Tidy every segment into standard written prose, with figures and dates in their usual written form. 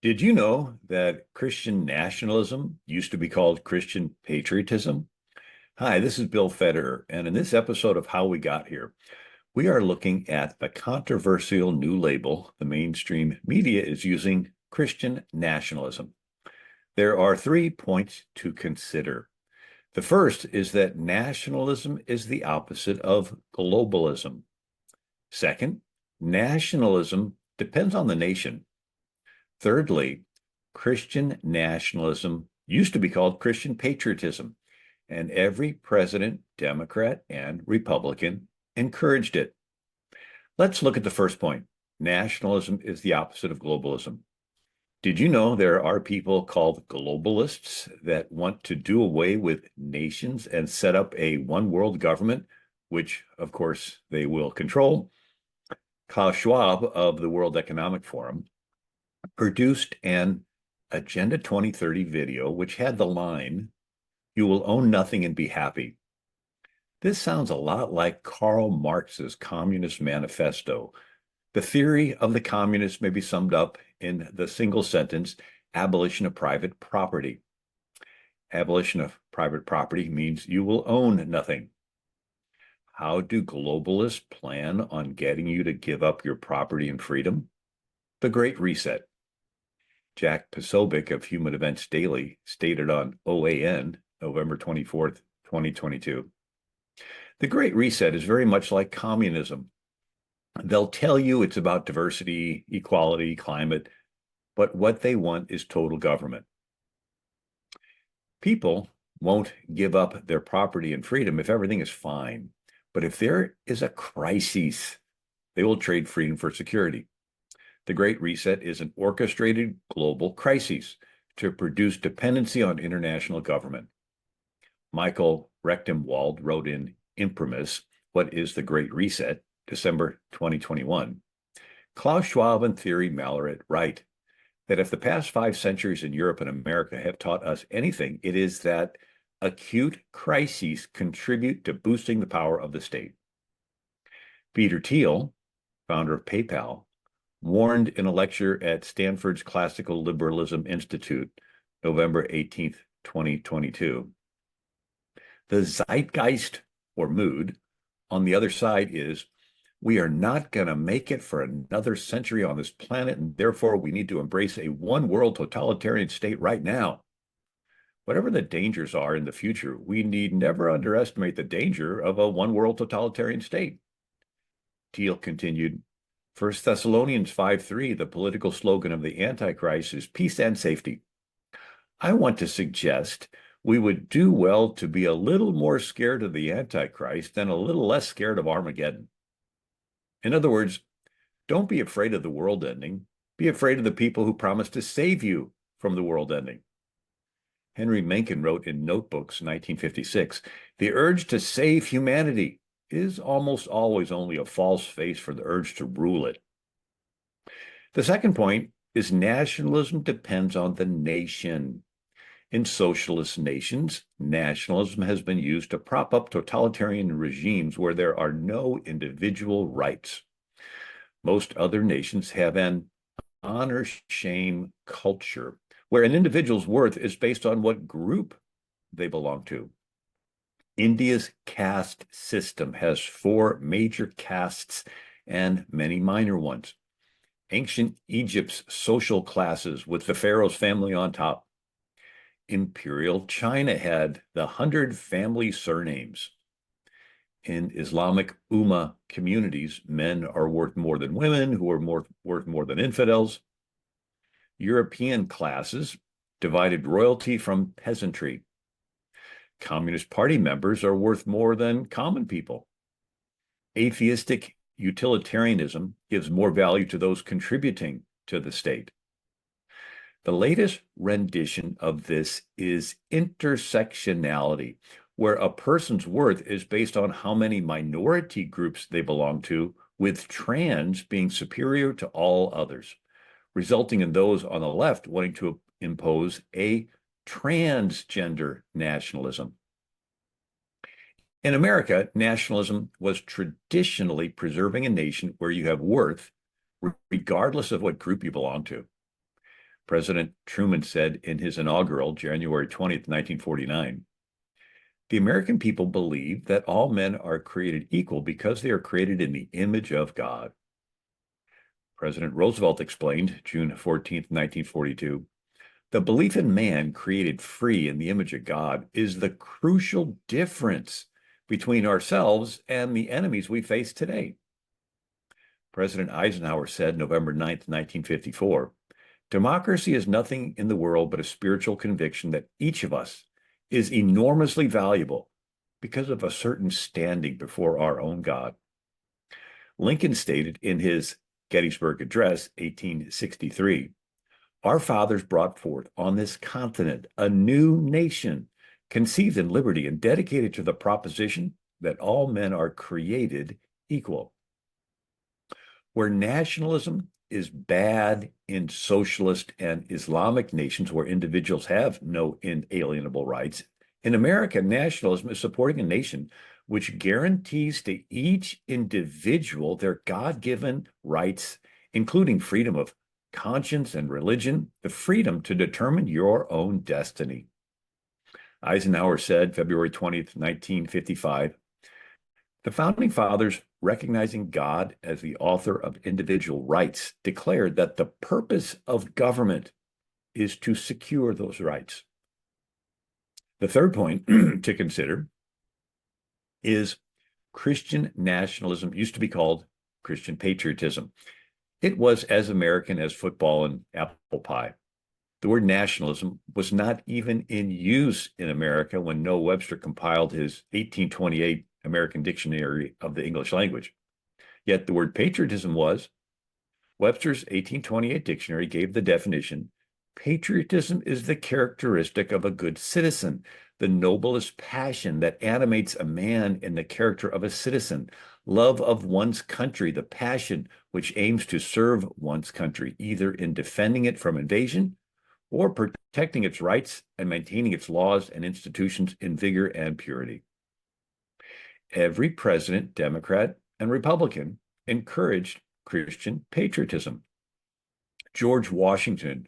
Did you know that Christian nationalism used to be called Christian patriotism? Hi, this is Bill Federer, and in this episode of How We Got Here, we are looking at the controversial new label the mainstream media is using, Christian nationalism. There are 3 points to consider. The first is that nationalism is the opposite of globalism. Second, nationalism depends on the nation. Thirdly, Christian nationalism used to be called Christian patriotism, and every president, Democrat and Republican, encouraged it. Let's look at the first point. Nationalism is the opposite of globalism. Did you know there are people called globalists that want to do away with nations and set up a one world government, which, of course, they will control? Klaus Schwab of the World Economic Forum produced an Agenda 2030 video, which had the line, "You will own nothing and be happy." This sounds a lot like Karl Marx's Communist Manifesto. The theory of the communists may be summed up in the single sentence, abolition of private property. Abolition of private property means you will own nothing. How do globalists plan on getting you to give up your property and freedom? The Great Reset. Jack Posobiec of Human Events Daily stated on OAN, November 24th, 2022. The Great Reset is very much like communism. They'll tell you it's about diversity, equality, climate, but what they want is total government. People won't give up their property and freedom if everything is fine. But if there is a crisis, they will trade freedom for security. The Great Reset is an orchestrated global crisis to produce dependency on international government. Michael Rechtenwald wrote in Imprimis, What is the Great Reset? December 2021. Klaus Schwab and Thierry Malloret write that if the past 5 centuries in Europe and America have taught us anything, it is that acute crises contribute to boosting the power of the state. Peter Thiel, founder of PayPal, warned in a lecture at Stanford's Classical Liberalism Institute, November 18th, 2022. The zeitgeist, or mood, on the other side is, we are not going to make it for another century on this planet, and therefore we need to embrace a one-world totalitarian state right now. Whatever the dangers are in the future, we need never underestimate the danger of a one-world totalitarian state. Thiel continued, 1 Thessalonians 5:3, the political slogan of the Antichrist is peace and safety. I want to suggest we would do well to be a little more scared of the Antichrist and a little less scared of Armageddon. In other words, don't be afraid of the world ending. Be afraid of the people who promise to save you from the world ending. Henry Mencken wrote in Notebooks, 1956, the urge to save humanity is almost always only a false face for the urge to rule it. The second point is nationalism depends on the nation. In socialist nations, nationalism has been used to prop up totalitarian regimes where there are no individual rights. Most other nations have an honor-shame culture where an individual's worth is based on what group they belong to. India's caste system has 4 major castes and many minor ones. Ancient Egypt's social classes with the pharaoh's family on top. Imperial China had the 100 family surnames. In Islamic Ummah communities, men are worth more than women, who are worth more than infidels. European classes divided royalty from peasantry. Communist Party members are worth more than common people. Atheistic utilitarianism gives more value to those contributing to the state. The latest rendition of this is intersectionality, where a person's worth is based on how many minority groups they belong to, with trans being superior to all others, resulting in those on the left wanting to impose a transgender nationalism. In America, nationalism was traditionally preserving a nation where you have worth regardless of what group you belong to. President Truman said in his inaugural, January 20th, 1949, "The American people believe that all men are created equal because they are created in the image of God." President Roosevelt explained, June 14th, 1942, "The belief in man created free in the image of God is the crucial difference between ourselves and the enemies we face today." President Eisenhower said, November 9th, 1954, "Democracy is nothing in the world but a spiritual conviction that each of us is enormously valuable because of a certain standing before our own God." Lincoln stated in his Gettysburg Address, 1863, "Our fathers brought forth on this continent a new nation, conceived in liberty and dedicated to the proposition that all men are created equal." Where nationalism is bad in socialist and Islamic nations where individuals have no inalienable rights, in America, nationalism is supporting a nation which guarantees to each individual their God-given rights, including freedom of conscience and religion, the freedom to determine your own destiny. Eisenhower said, February 20th, 1955, "The Founding Fathers, recognizing God as the author of individual rights, declared that the purpose of government is to secure those rights." The third point to consider is Christian nationalism used to be called Christian patriotism. It was as American as football and apple pie. The word nationalism was not even in use in America when Noah Webster compiled his 1828 American Dictionary of the English Language. Yet the word patriotism was. Webster's 1828 dictionary gave the definition: "Patriotism is the characteristic of a good citizen, the noblest passion that animates a man in the character of a citizen, love of one's country, the passion which aims to serve one's country, either in defending it from invasion or protecting its rights and maintaining its laws and institutions in vigor and purity." Every president, Democrat and Republican, encouraged Christian patriotism. George Washington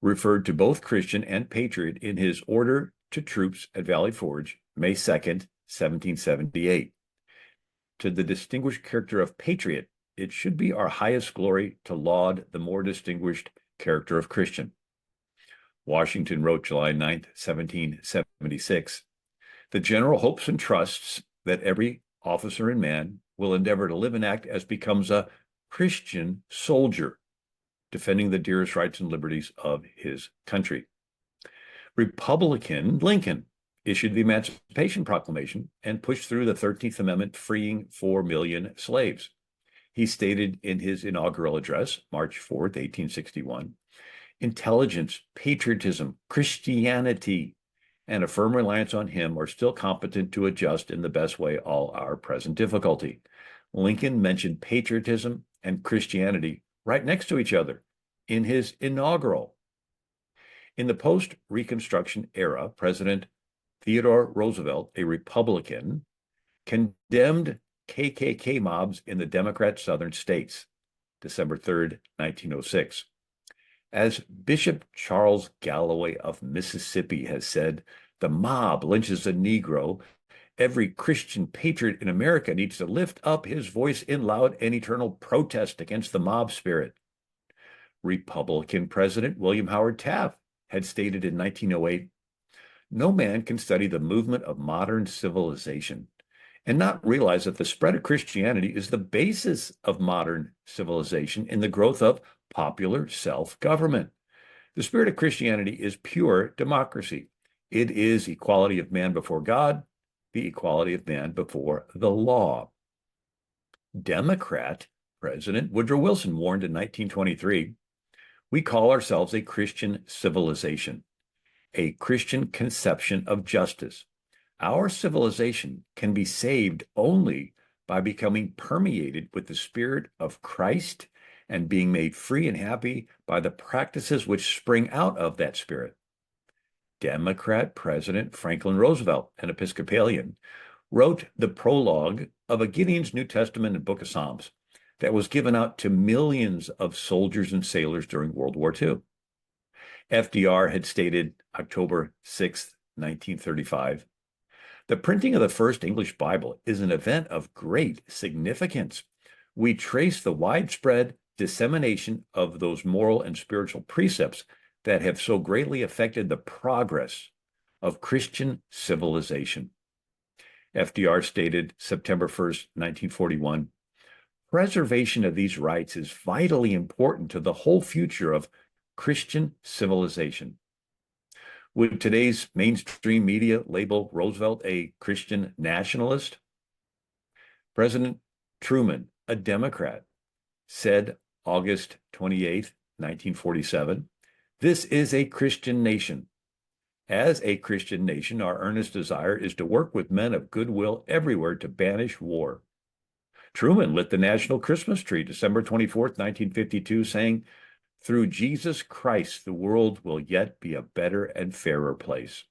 referred to both Christian and patriot in his order to troops at Valley Forge, May 2nd, 1778. To the distinguished character of patriot, it should be our highest glory to laud the more distinguished character of Christian. Washington wrote July 9th, 1776, "The general hopes and trusts that every officer and man will endeavor to live and act as becomes a Christian soldier, defending the dearest rights and liberties of his country." Republican Lincoln issued the Emancipation Proclamation and pushed through the 13th Amendment, freeing 4 million slaves. He stated in his inaugural address, March 4th, 1861, "Intelligence, patriotism, Christianity, and a firm reliance on him are still competent to adjust in the best way all our present difficulty." Lincoln mentioned patriotism and Christianity right next to each other in his inaugural. In the post-Reconstruction era, President Theodore Roosevelt, a Republican, condemned KKK mobs in the Democrat Southern states, December 3rd, 1906. As Bishop Charles Galloway of Mississippi has said, "The mob lynches a Negro. Every Christian patriot in America needs to lift up his voice in loud and eternal protest against the mob spirit." Republican President William Howard Taft had stated in 1908, "No man can study the movement of modern civilization and not realize that the spread of Christianity is the basis of modern civilization in the growth of popular self-government. The spirit of Christianity is pure democracy. It is equality of man before God, the equality of man before the law." Democrat President Woodrow Wilson warned in 1923, "We call ourselves a Christian civilization, a Christian conception of justice. Our civilization can be saved only by becoming permeated with the spirit of Christ and being made free and happy by the practices which spring out of that spirit." Democrat President Franklin Roosevelt, an Episcopalian, wrote the prologue of a Gideon's New Testament and Book of Psalms that was given out to millions of soldiers and sailors during World War II. FDR had stated October 6th, 1935, the printing of the first English Bible is an event of great significance. We trace the widespread dissemination of those moral and spiritual precepts that have so greatly affected the progress of Christian civilization. FDR stated September 1st, 1941, preservation of these rights is vitally important to the whole future of Christian civilization. Would today's mainstream media label Roosevelt a Christian nationalist? President Truman, a Democrat, said August 28, 1947, this is a Christian nation. As a Christian nation, our earnest desire is to work with men of goodwill everywhere to banish war. Truman lit the national Christmas tree December 24th, 1952, saying, through Jesus Christ, the world will yet be a better and fairer place.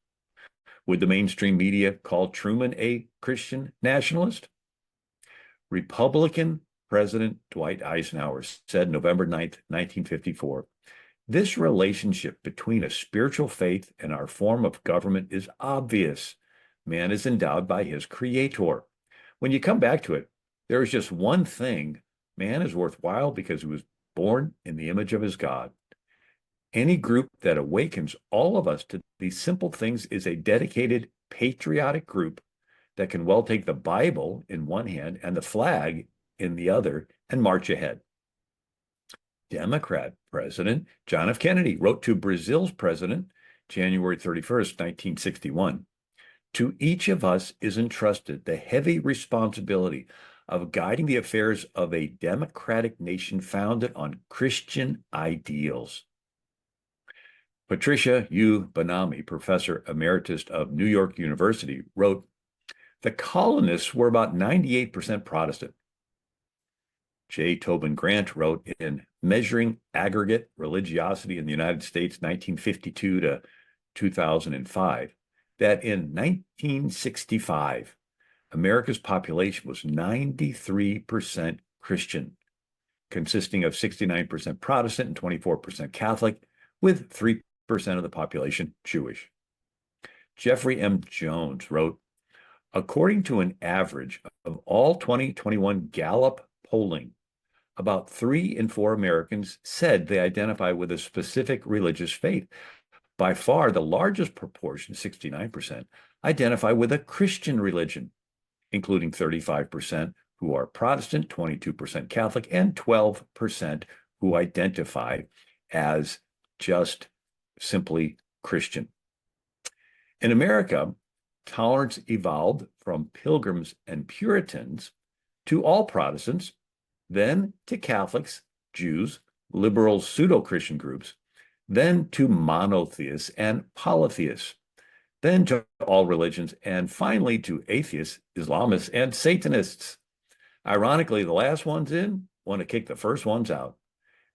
Would the mainstream media call Truman a Christian nationalist? Republican President Dwight Eisenhower said November 9th, 1954, this relationship between a spiritual faith and our form of government is obvious. Man is endowed by his creator. When you come back to it, there is just one thing. Man is worthwhile because he was born in the image of his God. Any group that awakens all of us to these simple things is a dedicated, patriotic group that can well take the Bible in one hand and the flag in the other and march ahead. Democrat President John F. Kennedy wrote to Brazil's president, January 31st, 1961, to each of us is entrusted the heavy responsibility of guiding the affairs of a democratic nation founded on Christian ideals. Patricia U. Bonami, professor emeritus of New York University, wrote, the colonists were about 98% Protestant. J. Tobin Grant wrote in Measuring Aggregate Religiosity in the United States, 1952 to 2005, that in 1965, America's population was 93% Christian, consisting of 69% Protestant and 24% Catholic, with 3% of the population Jewish. Jeffrey M. Jones wrote, according to an average of all 2021 Gallup polling, about 3 in 4 Americans said they identify with a specific religious faith. By far, the largest proportion, 69%, identify with a Christian religion, including 35% who are Protestant, 22% Catholic, and 12% who identify as just simply Christian. In America, tolerance evolved from Pilgrims and Puritans to all Protestants, then to Catholics, Jews, liberal pseudo-Christian groups, then to monotheists and polytheists, then to all religions, and finally to atheists, Islamists, and Satanists. Ironically, the last ones in want to kick the first ones out.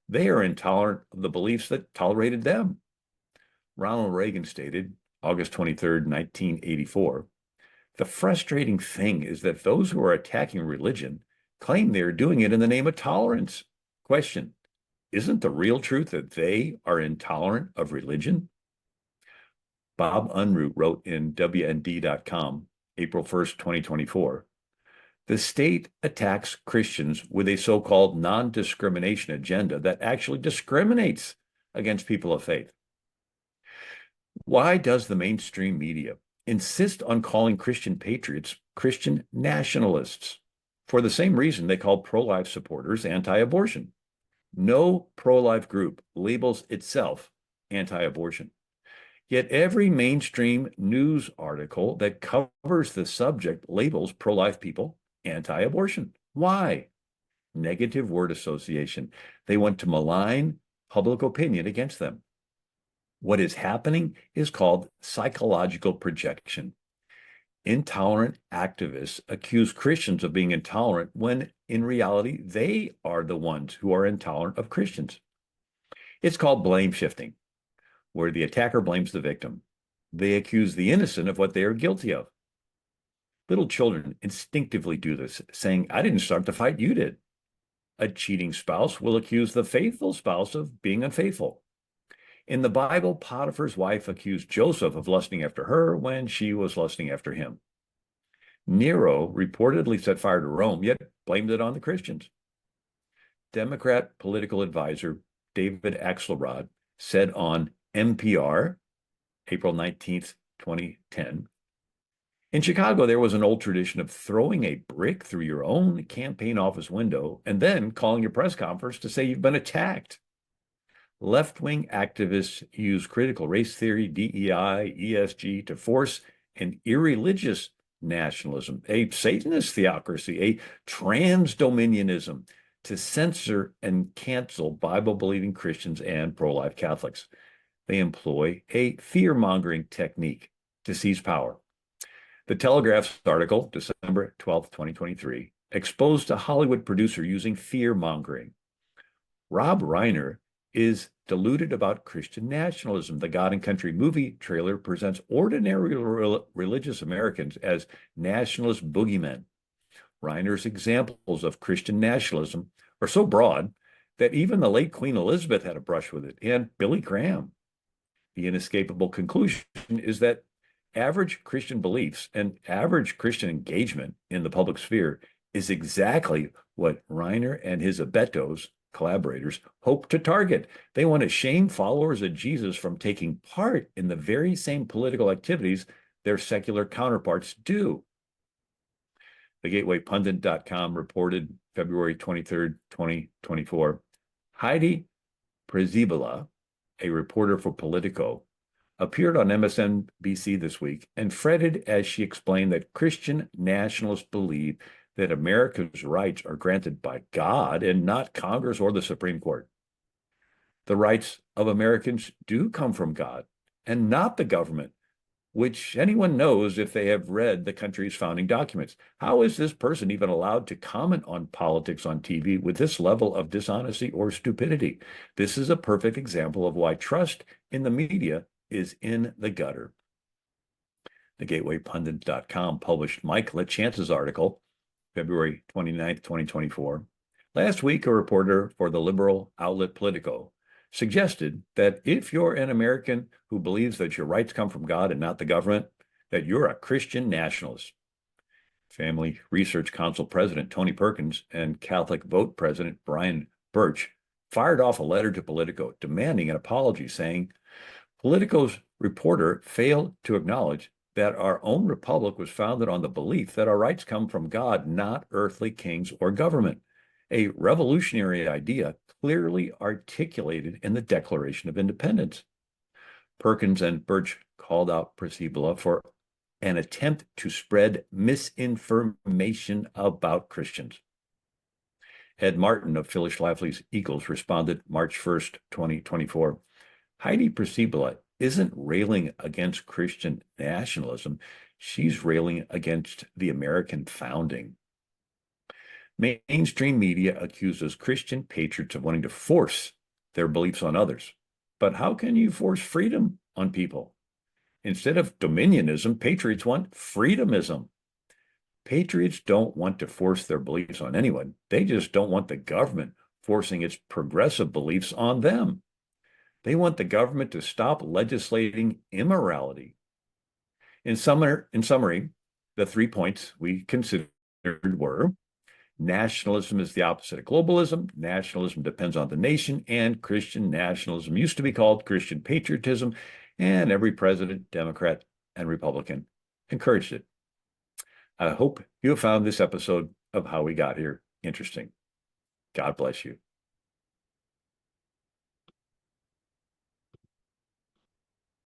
They are intolerant of the beliefs that tolerated them. Ronald Reagan stated, August 23rd, 1984, the frustrating thing is that those who are attacking religion claim they are doing it in the name of tolerance. Question, isn't the real truth that they are intolerant of religion? Bob Unruh wrote in WND.com, April 1st, 2024, the state attacks Christians with a so-called non-discrimination agenda that actually discriminates against people of faith. Why does the mainstream media insist on calling Christian patriots Christian nationalists? For the same reason they call pro-life supporters anti-abortion. No pro-life group labels itself anti-abortion. Yet every mainstream news article that covers the subject labels pro-life people anti-abortion. Why? Negative word association. They want to malign public opinion against them. What is happening is called psychological projection. Intolerant activists accuse Christians of being intolerant when in reality they are the ones who are intolerant of Christians. It's called blame shifting, where the attacker blames the victim. They accuse the innocent of what they are guilty of. Little children instinctively do this, saying, I didn't start the fight, you did. A cheating spouse will accuse the faithful spouse of being unfaithful. In the Bible, Potiphar's wife accused Joseph of lusting after her when she was lusting after him. Nero reportedly set fire to Rome, yet blamed it on the Christians. Democrat political advisor David Axelrod said on NPR, April 19th, 2010, in Chicago, there was an old tradition of throwing a brick through your own campaign office window and then calling your press conference to say you've been attacked. Left-wing activists use critical race theory, DEI, ESG to force an irreligious nationalism, a Satanist theocracy, a trans-dominionism to censor and cancel Bible-believing Christians and pro-life Catholics. They employ a fear-mongering technique to seize power. The Telegraph's article, December 12, 2023, exposed a Hollywood producer using fear-mongering. Rob Reiner is deluded about Christian nationalism. The God and Country movie trailer presents ordinary religious Americans as nationalist boogeymen. Reiner's examples of Christian nationalism are so broad that even the late Queen Elizabeth had a brush with it, and Billy Graham. The inescapable conclusion is that average Christian beliefs and average Christian engagement in the public sphere is exactly what Reiner and his abetos, collaborators, hope to target. They want to shame followers of Jesus from taking part in the very same political activities their secular counterparts do. TheGatewayPundit.com reported February 23rd, 2024, Heidi Przybyla, a reporter for Politico, appeared on MSNBC this week and fretted as she explained that Christian nationalists believe that America's rights are granted by God and not Congress or the Supreme Court. The rights of Americans do come from God and not the government, which anyone knows if they have read the country's founding documents. How is this person even allowed to comment on politics on TV with this level of dishonesty or stupidity? This is a perfect example of why trust in the media is in the gutter. TheGatewayPundit.com published Mike LaChance's article, February 29th, 2024. Last week, a reporter for the liberal outlet Politico suggested that if you're an American who believes that your rights come from God and not the government, that you're a Christian nationalist. Family Research Council President Tony Perkins and Catholic Vote President Brian Birch fired off a letter to Politico demanding an apology, saying, Politico's reporter failed to acknowledge that our own republic was founded on the belief that our rights come from God, not earthly kings or government, a revolutionary idea clearly articulated in the Declaration of Independence. Perkins and Birch called out Przybyla for an attempt to spread misinformation about Christians. Ed Martin of Phyllis Schlafly's Eagles responded March 1st, 2024. Heidi Przybyla isn't railing against Christian nationalism. She's railing against the American founding. Mainstream media accuses Christian patriots of wanting to force their beliefs on others. But how can you force freedom on people? Instead of dominionism, patriots want freedomism. Patriots don't want to force their beliefs on anyone. They just don't want the government forcing its progressive beliefs on them. They want the government to stop legislating immorality. In summary, the 3 points we considered were: nationalism is the opposite of globalism. Nationalism depends on the nation, and Christian nationalism used to be called Christian patriotism, and every president, Democrat and Republican, encouraged it. I hope you have found this episode of How We Got Here interesting. God bless you.